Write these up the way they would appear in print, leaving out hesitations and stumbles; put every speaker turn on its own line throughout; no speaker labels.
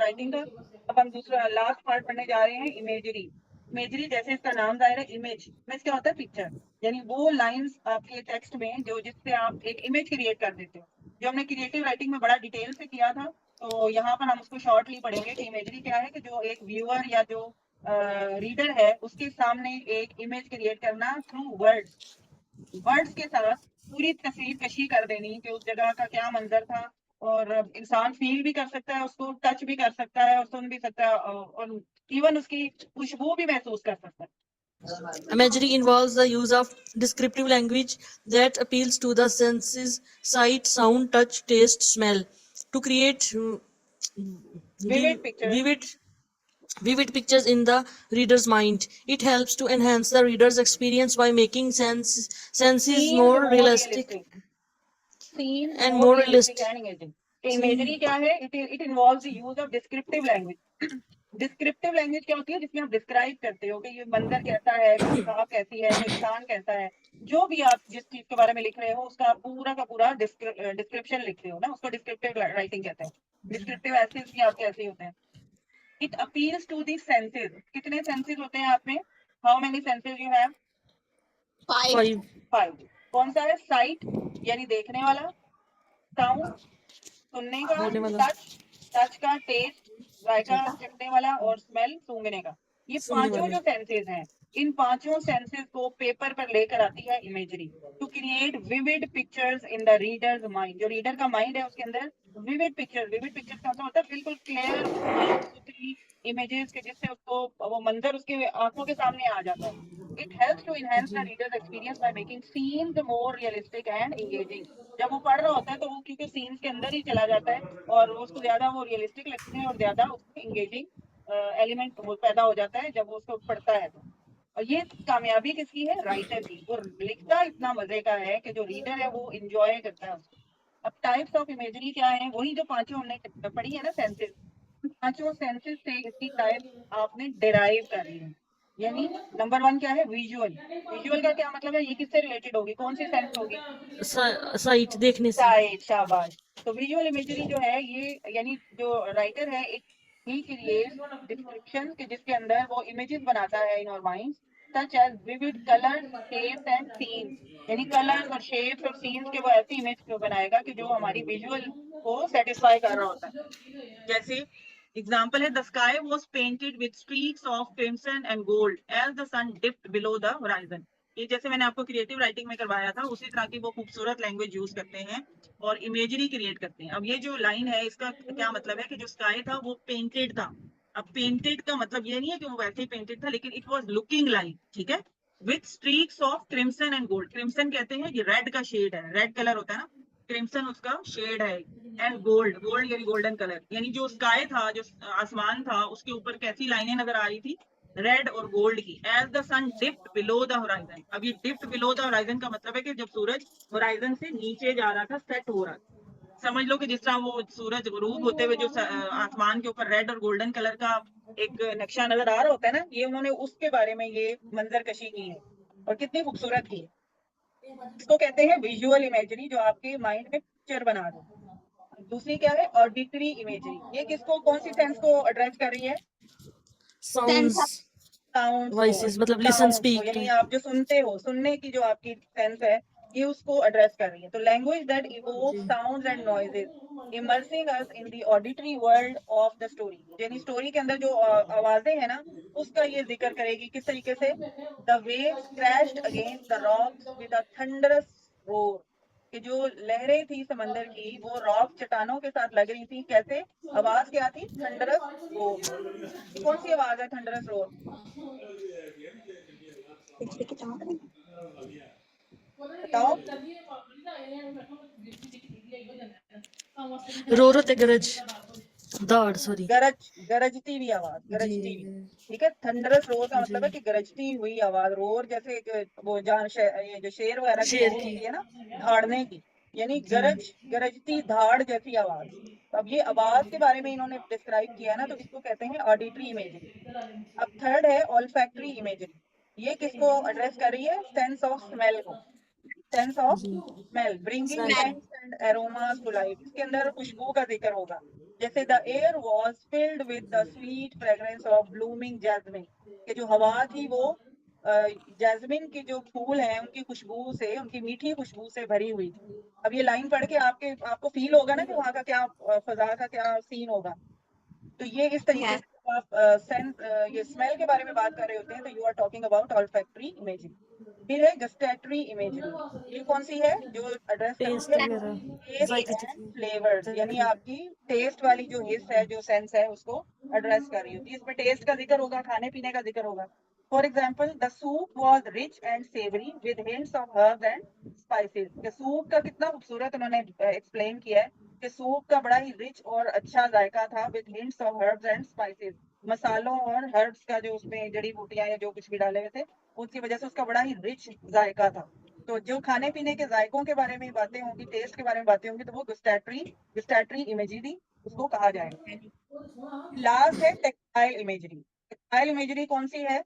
Writing का। अब हम दूसरा लास्ट पार्ट पढ़ने जा रहे हैं, इमेजरी। इमेजरी जैसे इसका नाम जाहिर है, इमेज में क्या होता है, पिक्चर, यानी वो लाइंस आपके टेक्स्ट में जो जिससे आप एक इमेज क्रिएट कर देते हो, जो हमने क्रिएटिव राइटिंग में बड़ा डिटेल से किया था। तो यहाँ पर हम उसको शॉर्टली पढ़ेंगे कि इमेजरी क्या है, कि जो एक व्यूअर या जो रीडर है उसके सामने एक इमेज क्रिएट करना थ्रू वर्ड्स। वर्ड्स के साथ पूरी तस्वीर कशी कर देनी कि उस जगह का क्या मंजर था, और इंसान फील भी कर सकता है, उसको टच भी कर सकता है और सुन भी सकता है, और इवन उसकी खुशबू भी महसूस कर सकता है।
Imagery involves the use of descriptive language that appeals to the senses, sight, sound, touch, taste, smell, to create
vivid pictures.
vivid vivid pictures in the reader's mind. It helps to enhance the reader's experience by making senses
scene
more
more
realistic
realistic, scene
and
more
more
realistic
realistic.
And imaging. Imagery क्या है, it involves the use of descriptive language. Descriptive language क्या होती है, जिसमें आप describe करते हो कि ये मंजर कैसा है, कोई किताब कैसी है, कोई इंसान कैसा है, जो भी आप जिस चीज के बारे में लिख रहे हो उसका आप पूरा का पूरा डिस्क्रिप्शन लिखते हो ना, उसको डिस्क्रिप्टिव राइटिंग कहते हैं। डिस्क्रिप्टिव एसेस भी आपके ऐसे ही होते हैं। It appeals to the senses. कितने सेंसेस होते हैं आप में? How many senses you have?
5.
5.
5। कौन सा है? साइट यानी देखने वाला, साउंड सुनने का,
होने वाला
टच टच का, टेस्ट जायका चखने वाला, और स्मेल सूंघने का। ये
सुनने
पांचों
वाले
जो सेंसेस हैं, इन पांचों सेंसेस को पेपर पर लेकर आती है imagery to create vivid pictures in the reader's mind. जो रीडर का माइंड है उसके अंदर विविड पिक्चर्स, विविड पिक्चर्स का मतलब होता है बिल्कुल क्लियर साफ सुथरी इमेजेस के, जिससे उसको वो मंजर उसके आंखों के सामने आ जाता है। It helps to enhance the reader's experience by making scenes more realistic and engaging. जब वो पढ़ रहा होता है तो वो क्योंकि सीन्स के अंदर ही चला जाता है और उसको ज्यादा वो रियलिस्टिक लगते हैं और ज्यादा उसमें एंगेजिंग एलिमेंट वो पैदा हो जाता है जब वो उसको पढ़ता है तो। और ये कामयाबी किसकी है? राइटर की। वो लिखता इतना मजे का है कि जो रीडर है वो इंजॉय करता है उसको। अब टाइप्स ऑफ इमेजरी क्या है? वही जो पांचों हमने पढ़ी है ना, सेंसेस। पांचों सेंसेस से इसकी टाइप आपने डिराइव कर ली है। यानी नंबर 1 क्या है? विजुअल। विजुअल का क्या मतलब है? ये किससे रिलेटेड होगी? कौन सी सेंस होगी?
साइट देखने से.
साइड, शाबाश। तो विजुअल इमेजरी जो है ये, यानी जो राइटर है एक ही क्रिएट्स डिस्क्रिप्शन के जिसके अंदर वो इमेजेस बनाता है in our minds, such as vivid colours, shapes and scenes. यानी कलर्स और शेप्स और सीन्स के वो ऐसी इमेज को बनाएगा कि जो हमारी विजुअल को सेटिस्फाई कर रहा होता है। जैसे एग्जाम्पल है, the sky was painted with streaks of crimson and gold as the sun dipped below the horizon. ये जैसे मैंने आपको क्रिएटिव राइटिंग में करवाया था उसी तरह की वो खूबसूरत लैंग्वेज यूज करते हैं और इमेजरी क्रिएट करते हैं। अब ये जो लाइन है इसका क्या मतलब है कि जो स्काई था वो पेंटेड था। अब पेंटेड का मतलब ये नहीं है कि वो वैसे ही पेंटेड था, लेकिन इट वॉज लुकिंग लाइक, ठीक है, with streaks of crimson and gold. Crimson कहते हैं ये रेड का शेड है, रेड कलर होता है ना, क्रिम्सन उसका शेड है, एंड गोल्ड, गोल्ड यानी गोल्डन कलर। यानी जो स्काई था, जो आसमान था, उसके ऊपर कैसी लाइनें नजर आ रही थी? रेड और गोल्ड की। As the sun dipped below the horizon. अब ये डिप्ड बिलो द होराइजन का मतलब है कि जब सूरज होराइजन से नीचे जा रहा था, सेट हो रहा था। समझ लो कि जिस तरह वो सूरज गुरूब होते हुए जो आसमान के ऊपर रेड और गोल्डन कलर का एक नक्शा नजर आ रहा होता है ना, ये उन्होंने उसके बारे में ये मंजर कशी की है और कितनी खूबसूरत की है। इसको कहते हैं विजुअल इमेजरी, जो आपके माइंड में पिक्चर बना दो। दूसरी क्या है? Auditory imagery. ये किसको, कौन सी सेंस को एड्रेस कर रही है?
Sense.
साउंड्स,
साउंड्स को।
वॉइसेस मतलब लिसन
साउंड्स को,
स्पीक.
यानी आप जो सुनते हो, सुनने की जो आपकी सेंस है, ये उसको एड्रेस कर रही है। तो language that evokes sounds and noises immersing us in the auditory world of the story. यानी स्टोरी के अंदर जो आवाजें हैं ना, उसका ये जिक्र करेगी। किस तरीके से? The waves crashed against the rocks with a thunderous roar. कि जो लहरें थी समंदर की वो रॉक चट्टानों के साथ लग रही थी। कैसे? आवाज क्या थी? Thunderous roar. कौन सी आवाज है थंडरस रोर? बताओ।
रोर होते गरज, दाड़, सॉरी.
गरजती हुई आवाज,
जी.
गरजती हुई। ठीक है, थंडरस रोर का
जी.
मतलब है कि गरजती हुई आवाज। रोर जैसे वो ये जो शेर वगैरह की
शेर
रोर
की.
होती है ना, धाड़ने की, यानी
जी.
गरजती धाड़ जैसी आवाज। तो अब ये आवाज के बारे में इन्होंने डिस्क्राइब किया है ना, तो इसको कहते हैं ऑडिटरी इमेजरी। अब थर्ड है ऑल्फैक्टरी इमेजरी। ये किसको एड्रेस कर रही है? सेंस ऑफ स्मेल को। सेंस ऑफ
जी.
Smell bringing
smell.
Smell.
Scents and aromas to life. इसके अंदर खुशबू का जिक्र होगा। जैसे the air was filled with the sweet fragrance of blooming jasmine, कि जो हवा थी वो जैस्मिन के जो फूल हैं उनकी खुशबू से, उनकी मीठी खुशबू से भरी हुई थी। अब ये लाइन पढ़ के आपको फील होगा ना कि वहाँ का क्या फजा का क्या सीन होगा। तो ये इस तरीके
Yes.
से जब आप ये स्मेल के बारे में बात कर रहे होते हैं तो you are talking about olfactory imaging. फिर है गस्टैटरी इमेजरी, ये कौन सी है जो एड्रेस
टेस्ट
करती है?
वगैरह,
टेस्ट
जायके
एंड फ्लेवर्स, यानी आपकी टेस्ट वाली जो हिस्स है, जो सेंस है, उसको एड्रेस कर रही होती है। इसमें टेस्ट का जिक्र होगा, खाने पीने का जिक्र होगा। For example, the soup was rich and savoury with hints of herbs and spices. के सूप का कितना खूबसूरत उन्होंने एक्सप्लेन किया है कि सूप का बड़ा ही रिच और अच्छा जायका था, with hints of herbs and spices, मसालों और हर्ब्स का जो उसमें जड़ी बूटियां या जो कुछ भी डाले हुए थे उसकी वजह से उसका बड़ा ही रिच जायका था। तो जो खाने पीने के जायकों के बारे में बातें होंगी, टेस्ट के बारे में बातें होंगी, तो वो गुस्टैटरी इमेजरी उसको कहा जाएगा। लास्ट है टेक्टाइल इमेजरी। टेक्टाइल इमेजरी कौन सी है?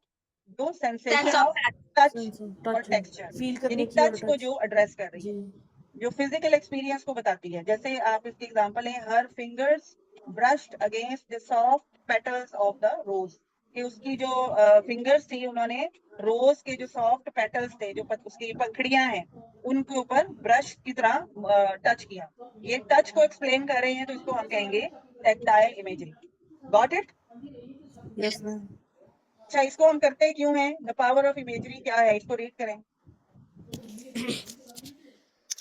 जो
Sense
sensation
of
of touch
sense
और
टच,
टेक्सचर,
फील
यानी
करने की और
टच को
टच।
जो एड्रेस कर रही
जी,
है, जो फिजिकल एक्सपीरियंस को बताती है। जैसे आप इसके एग्जांपल है, her fingers brushed against the soft petals of the rose, कि उसकी जो फिंगर्स थी उन्होंने रोज के जो सॉफ्ट पेटल्स थे, जो उसकी पंखड़ियां हैं, उनके ऊपर ब्रश की तरह टच किया। ये टच को एक्सप्लेन कर रहे हैं तो इसको हम कहेंगे tactile imagery. Got it?
Yes ma'am.
अच्छा, इसको हम करते क्यों हैं? द पावर ऑफ इमेजरी क्या है, इसको रीड करें।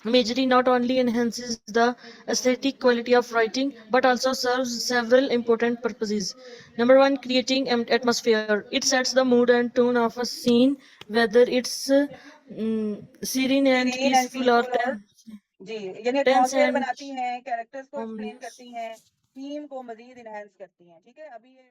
Imagery not only enhances the aesthetic quality of writing but also serves several important purposes. Number one, creating atmosphere. It sets the mood and tone of a scene, whether it's serene and
serene and
peaceful or
peaceful, और जी, यानी
tense
atmosphere
and
बनाती हैं, characters को explain
ominous.
करती हैं, theme को मजीद enhance करती हैं। ठीक है, अभी ये